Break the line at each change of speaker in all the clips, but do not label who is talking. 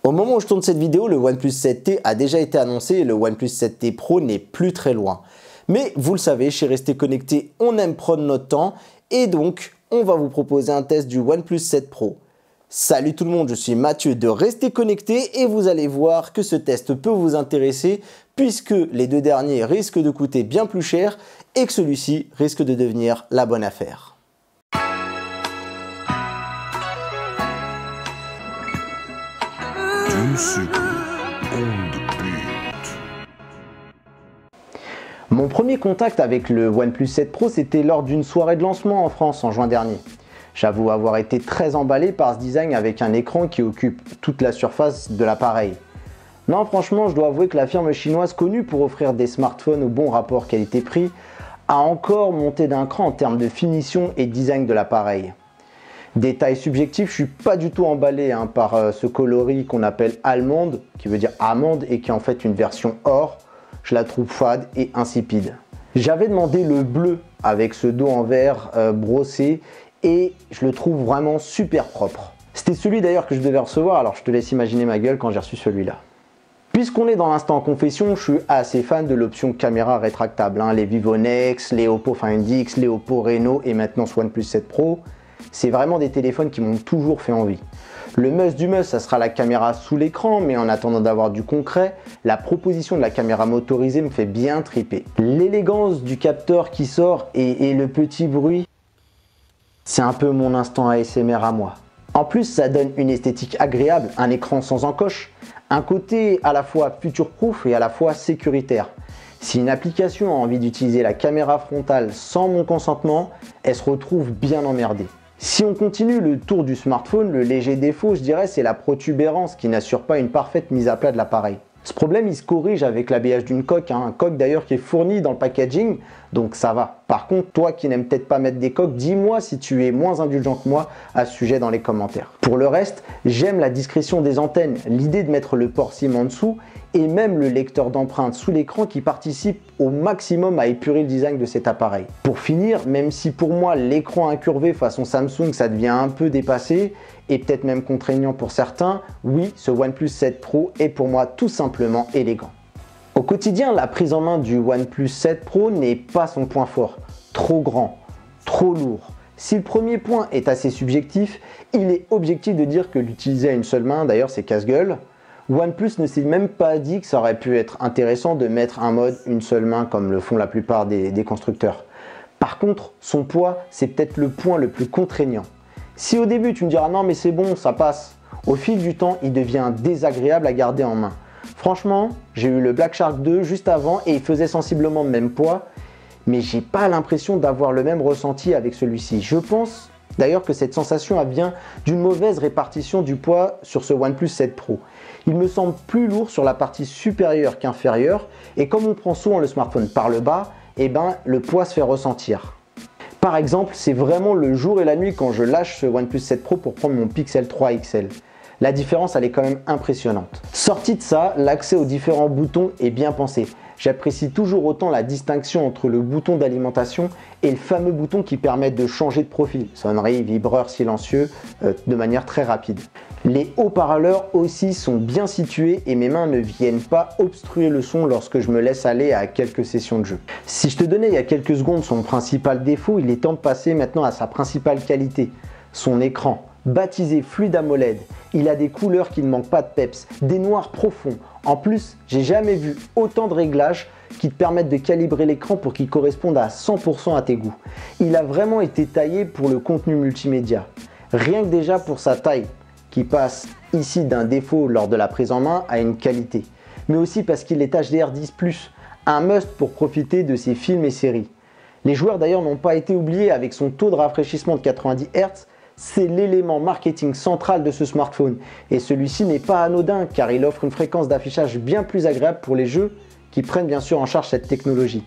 Au moment où je tourne cette vidéo, le OnePlus 7T a déjà été annoncé et le OnePlus 7T Pro n'est plus très loin. Mais vous le savez, chez Rester Connecté, on aime prendre notre temps et donc on va vous proposer un test du OnePlus 7 Pro. Salut tout le monde, je suis Mathieu de Rester Connecté et vous allez voir que ce test peut vous intéresser puisque les deux derniers risquent de coûter bien plus cher et que celui-ci risque de devenir la bonne affaire. Mon premier contact avec le OnePlus 7 Pro, c'était lors d'une soirée de lancement en France en juin dernier. J'avoue avoir été très emballé par ce design avec un écran qui occupe toute la surface de l'appareil. Non, franchement, je dois avouer que la firme chinoise connue pour offrir des smartphones au bon rapport qualité-prix a encore monté d'un cran en termes de finition et design de l'appareil. Détail subjectif, je suis pas du tout emballé par ce coloris qu'on appelle allemande, qui veut dire amande et qui est en fait une version or. Je la trouve fade et insipide. J'avais demandé le bleu avec ce dos en verre brossé et je le trouve vraiment super propre. C'était celui d'ailleurs que je devais recevoir, alors je te laisse imaginer ma gueule quand j'ai reçu celui-là. Puisqu'on est dans l'instant confession, je suis assez fan de l'option caméra rétractable. Les Vivo Nex, les Oppo Find X, les Oppo Reno et maintenant ce OnePlus 7 Pro. C'est vraiment des téléphones qui m'ont toujours fait envie. Le must du must, ça sera la caméra sous l'écran, mais en attendant d'avoir du concret, la proposition de la caméra motorisée me fait bien triper. L'élégance du capteur qui sort et le petit bruit, c'est un peu mon instant ASMR à moi. En plus, ça donne une esthétique agréable, un écran sans encoche, un côté à la fois future-proof et à la fois sécuritaire. Si une application a envie d'utiliser la caméra frontale sans mon consentement, elle se retrouve bien emmerdée. Si on continue le tour du smartphone, le léger défaut, je dirais, c'est la protubérance qui n'assure pas une parfaite mise à plat de l'appareil. Ce problème, il se corrige avec l'habillage d'une coque, un coque d'ailleurs qui est fourni dans le packaging, donc ça va. Par contre, toi qui n'aimes peut-être pas mettre des coques, dis-moi si tu es moins indulgent que moi à ce sujet dans les commentaires. Pour le reste, j'aime la discrétion des antennes, l'idée de mettre le port SIM en dessous et même le lecteur d'empreintes sous l'écran qui participe au maximum à épurer le design de cet appareil. Pour finir, même si pour moi l'écran incurvé façon Samsung ça devient un peu dépassé et peut-être même contraignant pour certains, oui, ce OnePlus 7 Pro est pour moi tout simplement élégant. Au quotidien, la prise en main du OnePlus 7 Pro n'est pas son point fort. Trop grand, trop lourd. Si le premier point est assez subjectif, il est objectif de dire que l'utiliser à une seule main, d'ailleurs c'est casse-gueule. OnePlus ne s'est même pas dit que ça aurait pu être intéressant de mettre un mode une seule main comme le font la plupart des constructeurs. Par contre, son poids, c'est peut-être le point le plus contraignant. Si au début tu me diras non mais c'est bon, ça passe, au fil du temps il devient désagréable à garder en main. Franchement, j'ai eu le Black Shark 2 juste avant et il faisait sensiblement le même poids, mais j'ai pas l'impression d'avoir le même ressenti avec celui-ci. Je pense d'ailleurs que cette sensation vient d'une mauvaise répartition du poids sur ce OnePlus 7 Pro. Il me semble plus lourd sur la partie supérieure qu'inférieure et comme on prend souvent le smartphone par le bas, le poids se fait ressentir. Par exemple, c'est vraiment le jour et la nuit quand je lâche ce OnePlus 7 Pro pour prendre mon Pixel 3 XL. La différence, elle est quand même impressionnante. Sorti de ça, l'accès aux différents boutons est bien pensé. J'apprécie toujours autant la distinction entre le bouton d'alimentation et le fameux bouton qui permet de changer de profil, sonnerie, vibreur silencieux, de manière très rapide. Les haut-parleurs aussi sont bien situés et mes mains ne viennent pas obstruer le son lorsque je me laisse aller à quelques sessions de jeu. Si je te donnais il y a quelques secondes son principal défaut, il est temps de passer maintenant à sa principale qualité, son écran. Baptisé Fluid AMOLED, il a des couleurs qui ne manquent pas de peps, des noirs profonds. En plus, j'ai jamais vu autant de réglages qui te permettent de calibrer l'écran pour qu'il corresponde à 100% à tes goûts. Il a vraiment été taillé pour le contenu multimédia. Rien que déjà pour sa taille, qui passe ici d'un défaut lors de la prise en main à une qualité. Mais aussi parce qu'il est HDR10+, un must pour profiter de ses films et séries. Les joueurs d'ailleurs n'ont pas été oubliés avec son taux de rafraîchissement de 90 Hz. C'est l'élément marketing central de ce smartphone et celui-ci n'est pas anodin car il offre une fréquence d'affichage bien plus agréable pour les jeux qui prennent bien sûr en charge cette technologie.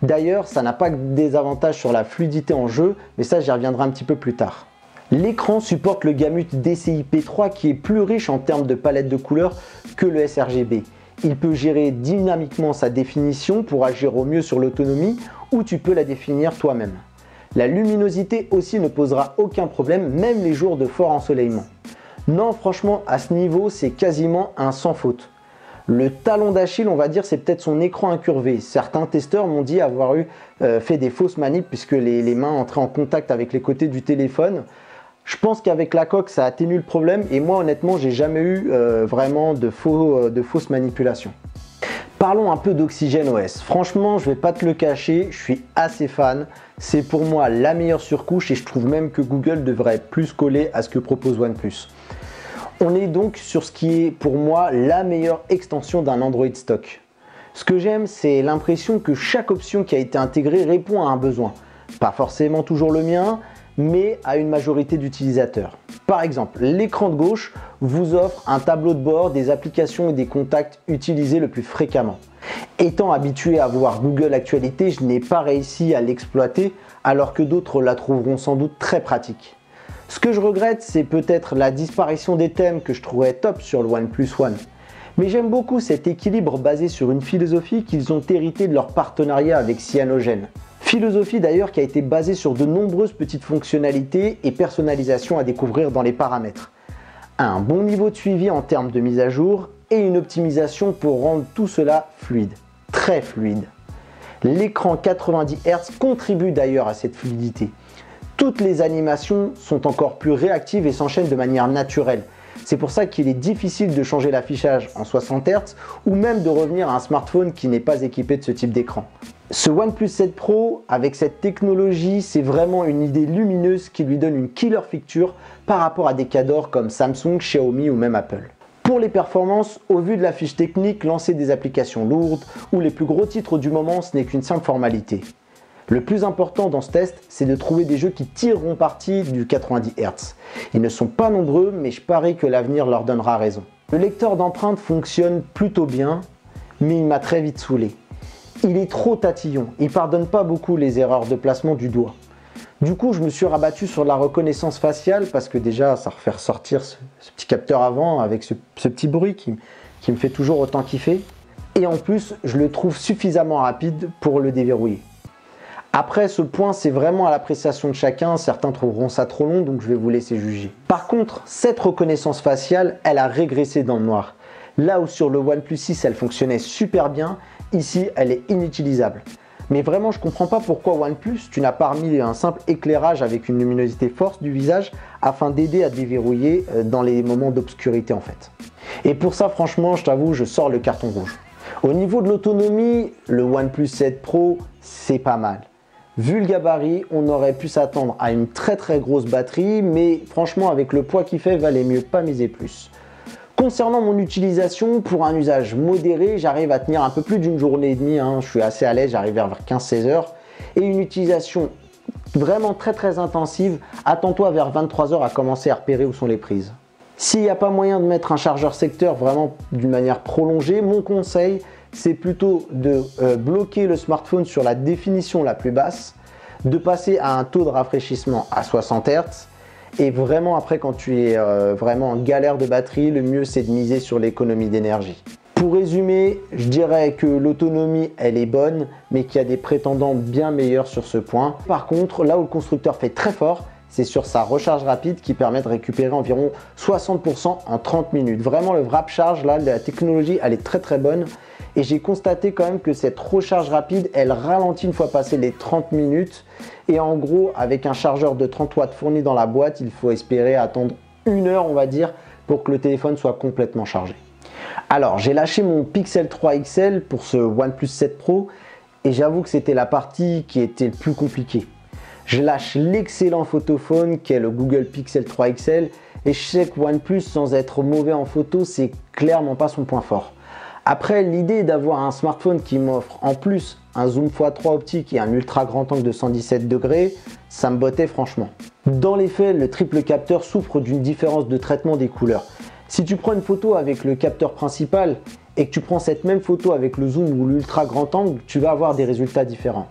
D'ailleurs, ça n'a pas que des avantages sur la fluidité en jeu, mais ça j'y reviendrai un petit peu plus tard. L'écran supporte le Gamut DCI-P3 qui est plus riche en termes de palette de couleurs que le sRGB. Il peut gérer dynamiquement sa définition pour agir au mieux sur l'autonomie ou tu peux la définir toi-même. La luminosité aussi ne posera aucun problème, même les jours de fort ensoleillement. Non, franchement, à ce niveau, c'est quasiment un sans faute. Le talon d'Achille, on va dire, c'est peut-être son écran incurvé. Certains testeurs m'ont dit avoir fait des fausses manips puisque les mains entraient en contact avec les côtés du téléphone. Je pense qu'avec la coque, ça atténue le problème et moi, honnêtement, j'ai jamais eu vraiment de fausses manipulations. Parlons un peu d'Oxygène OS. Franchement, je vais pas te le cacher, je suis assez fan. C'est pour moi la meilleure surcouche et je trouve même que Google devrait plus coller à ce que propose OnePlus. On est donc sur ce qui est pour moi la meilleure extension d'un Android stock. Ce que j'aime, c'est l'impression que chaque option qui a été intégrée répond à un besoin. Pas forcément toujours le mien, mais à une majorité d'utilisateurs. Par exemple, l'écran de gauche vous offre un tableau de bord des applications et des contacts utilisés le plus fréquemment. Étant habitué à voir Google Actualité, je n'ai pas réussi à l'exploiter alors que d'autres la trouveront sans doute très pratique. Ce que je regrette, c'est peut-être la disparition des thèmes que je trouvais top sur le OnePlus One. Mais j'aime beaucoup cet équilibre basé sur une philosophie qu'ils ont héritée de leur partenariat avec Cyanogen. Philosophie d'ailleurs qui a été basée sur de nombreuses petites fonctionnalités et personnalisations à découvrir dans les paramètres. Un bon niveau de suivi en termes de mise à jour et une optimisation pour rendre tout cela fluide, très fluide. L'écran 90 Hz contribue d'ailleurs à cette fluidité. Toutes les animations sont encore plus réactives et s'enchaînent de manière naturelle. C'est pour ça qu'il est difficile de changer l'affichage en 60 Hz ou même de revenir à un smartphone qui n'est pas équipé de ce type d'écran. Ce OnePlus 7 Pro, avec cette technologie, c'est vraiment une idée lumineuse qui lui donne une killer feature par rapport à des cadors comme Samsung, Xiaomi ou même Apple. Pour les performances, au vu de la fiche technique, lancer des applications lourdes ou les plus gros titres du moment, ce n'est qu'une simple formalité. Le plus important dans ce test, c'est de trouver des jeux qui tireront parti du 90 Hz. Ils ne sont pas nombreux, mais je parie que l'avenir leur donnera raison. Le lecteur d'empreintes fonctionne plutôt bien, mais il m'a très vite saoulé. Il est trop tatillon, il pardonne pas beaucoup les erreurs de placement du doigt. Du coup, je me suis rabattu sur la reconnaissance faciale parce que déjà, ça refait ressortir ce petit capteur avant avec ce petit bruit qui me fait toujours autant kiffer. Et en plus, je le trouve suffisamment rapide pour le déverrouiller. Après, ce point, c'est vraiment à l'appréciation de chacun. Certains trouveront ça trop long, donc je vais vous laisser juger. Par contre, cette reconnaissance faciale, elle a régressé dans le noir. Là où sur le OnePlus 6, elle fonctionnait super bien, ici, elle est inutilisable. Mais vraiment, je ne comprends pas pourquoi OnePlus, tu n'as pas remis un simple éclairage avec une luminosité forte du visage afin d'aider à déverrouiller dans les moments d'obscurité en fait. Et pour ça, franchement, je t'avoue, je sors le carton rouge. Au niveau de l'autonomie, le OnePlus 7 Pro, c'est pas mal. Vu le gabarit, on aurait pu s'attendre à une très grosse batterie, mais franchement, avec le poids qu'il fait, valait mieux pas miser plus. Concernant mon utilisation, pour un usage modéré, j'arrive à tenir un peu plus d'une journée et demie, je suis assez à l'aise, j'arrive vers 15-16 heures. Et une utilisation vraiment très intensive, attends-toi vers 23 heures à commencer à repérer où sont les prises. S'il n'y a pas moyen de mettre un chargeur secteur vraiment d'une manière prolongée, mon conseil, c'est plutôt de bloquer le smartphone sur la définition la plus basse, de passer à un taux de rafraîchissement à 60 Hz et vraiment après quand tu es vraiment en galère de batterie, le mieux c'est de miser sur l'économie d'énergie. Pour résumer, je dirais que l'autonomie elle est bonne mais qu'il y a des prétendants bien meilleurs sur ce point. Par contre, là où le constructeur fait très fort, c'est sur sa recharge rapide qui permet de récupérer environ 60% en 30 minutes. Vraiment le wrap charge, là, la technologie elle est très bonne. Et j'ai constaté quand même que cette recharge rapide, elle ralentit une fois passé les 30 minutes. Et en gros, avec un chargeur de 30 watts fourni dans la boîte, il faut espérer attendre 1 heure, on va dire, pour que le téléphone soit complètement chargé. Alors, j'ai lâché mon Pixel 3 XL pour ce OnePlus 7 Pro. Et j'avoue que c'était la partie qui était le plus compliquée. Je lâche l'excellent photophone qu'est le Google Pixel 3 XL. Et je sais que OnePlus, sans être mauvais en photo, c'est clairement pas son point fort. Après, l'idée d'avoir un smartphone qui m'offre en plus un zoom x3 optique et un ultra grand angle de 117 degrés, ça me bottait franchement. Dans les faits, le triple capteur souffre d'une différence de traitement des couleurs. Si tu prends une photo avec le capteur principal et que tu prends cette même photo avec le zoom ou l'ultra grand angle, tu vas avoir des résultats différents.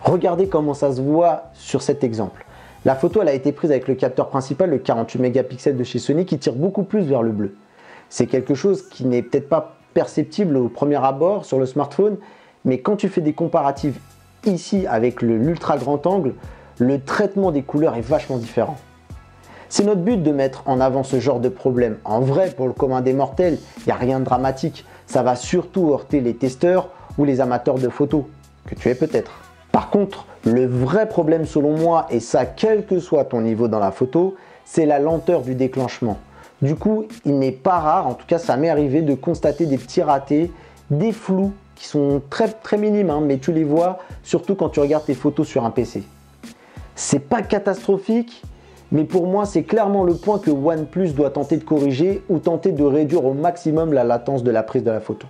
Regardez comment ça se voit sur cet exemple. La photo elle a été prise avec le capteur principal, le 48 mégapixels de chez Sony qui tire beaucoup plus vers le bleu. C'est quelque chose qui n'est peut-être pas perceptible au premier abord sur le smartphone, mais quand tu fais des comparatifs ici avec l'ultra grand angle, le traitement des couleurs est vachement différent. C'est notre but de mettre en avant ce genre de problème. En vrai, pour le commun des mortels, il n'y a rien de dramatique. Ça va surtout heurter les testeurs ou les amateurs de photos, que tu es peut-être. Par contre, le vrai problème selon moi, et ça quel que soit ton niveau dans la photo, c'est la lenteur du déclenchement. Du coup, il n'est pas rare, en tout cas ça m'est arrivé, de constater des petits ratés, des flous qui sont très minimes, hein, mais tu les vois surtout quand tu regardes tes photos sur un PC. C'est pas catastrophique, mais pour moi c'est clairement le point que OnePlus doit tenter de corriger ou tenter de réduire au maximum la latence de la prise de la photo.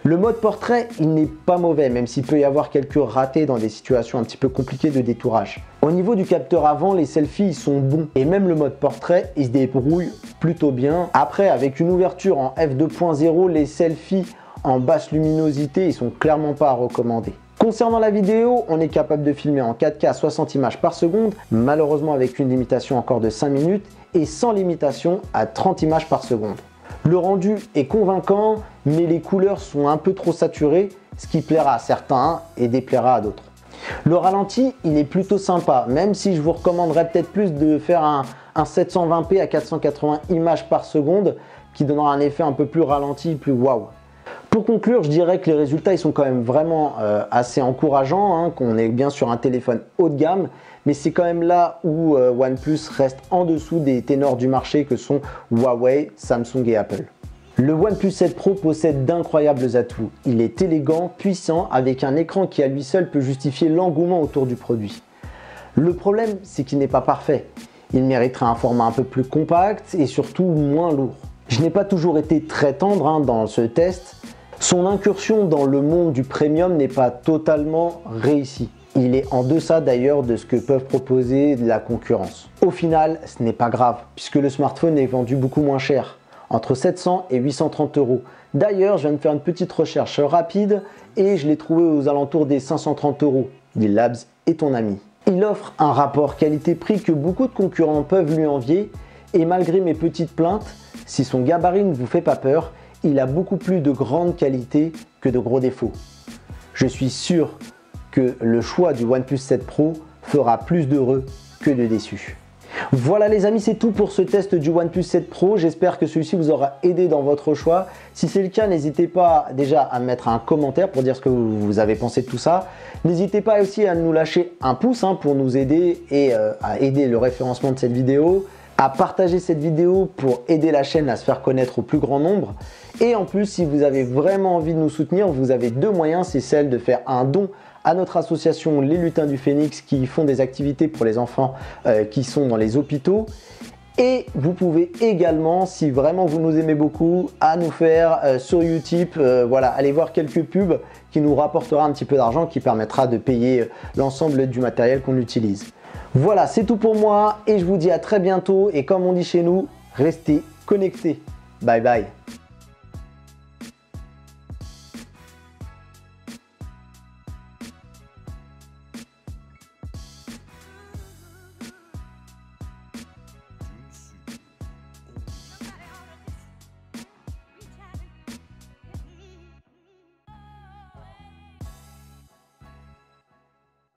Le mode portrait, il n'est pas mauvais, même s'il peut y avoir quelques ratés dans des situations un petit peu compliquées de détourage. Au niveau du capteur avant, les selfies ils sont bons et même le mode portrait, il se débrouille plutôt bien. Après, avec une ouverture en f2.0, les selfies en basse luminosité, ils sont clairement pas à recommander. Concernant la vidéo, on est capable de filmer en 4K à 60 images par seconde, malheureusement avec une limitation encore de 5 minutes et sans limitation à 30 images par seconde. Le rendu est convaincant, mais les couleurs sont un peu trop saturées, ce qui plaira à certains et déplaira à d'autres. Le ralenti, il est plutôt sympa, même si je vous recommanderais peut-être plus de faire un 720p à 480 images par seconde, qui donnera un effet un peu plus ralenti, plus waouh. Pour conclure, je dirais que les résultats ils sont quand même vraiment assez encourageants, hein, qu'on est bien sur un téléphone haut de gamme, mais c'est quand même là où OnePlus reste en dessous des ténors du marché que sont Huawei, Samsung et Apple. Le OnePlus 7 Pro possède d'incroyables atouts. Il est élégant, puissant, avec un écran qui à lui seul peut justifier l'engouement autour du produit. Le problème, c'est qu'il n'est pas parfait. Il mériterait un format un peu plus compact et surtout moins lourd. Je n'ai pas toujours été très tendre hein, dans ce test. Son incursion dans le monde du premium n'est pas totalement réussie. Il est en deçà d'ailleurs de ce que peuvent proposer la concurrence. Au final, ce n'est pas grave, puisque le smartphone est vendu beaucoup moins cher, entre 700 et 830 €. D'ailleurs, je viens de faire une petite recherche rapide et je l'ai trouvé aux alentours des 530 €. Dillabs est ton ami. Il offre un rapport qualité-prix que beaucoup de concurrents peuvent lui envier et malgré mes petites plaintes, si son gabarit ne vous fait pas peur, il a beaucoup plus de grande qualité que de gros défauts. Je suis sûr que le choix du OnePlus 7 Pro fera plus d'heureux que de déçus. Voilà les amis, c'est tout pour ce test du OnePlus 7 Pro. J'espère que celui-ci vous aura aidé dans votre choix. Si c'est le cas, n'hésitez pas déjà à mettre un commentaire pour dire ce que vous avez pensé de tout ça. N'hésitez pas aussi à nous lâcher un pouce hein, pour nous aider et à aider le référencement de cette vidéo, à partager cette vidéo pour aider la chaîne à se faire connaître au plus grand nombre. Et en plus, si vous avez vraiment envie de nous soutenir, vous avez deux moyens, c'est celle de faire un don à notre association Les Lutins du Phénix qui font des activités pour les enfants qui sont dans les hôpitaux. Et vous pouvez également, si vraiment vous nous aimez beaucoup, à nous faire sur Utip, voilà, allez voir quelques pubs qui nous rapportera un petit peu d'argent qui permettra de payer l'ensemble du matériel qu'on utilise. Voilà, c'est tout pour moi et je vous dis à très bientôt et comme on dit chez nous, restez connectés. Bye bye.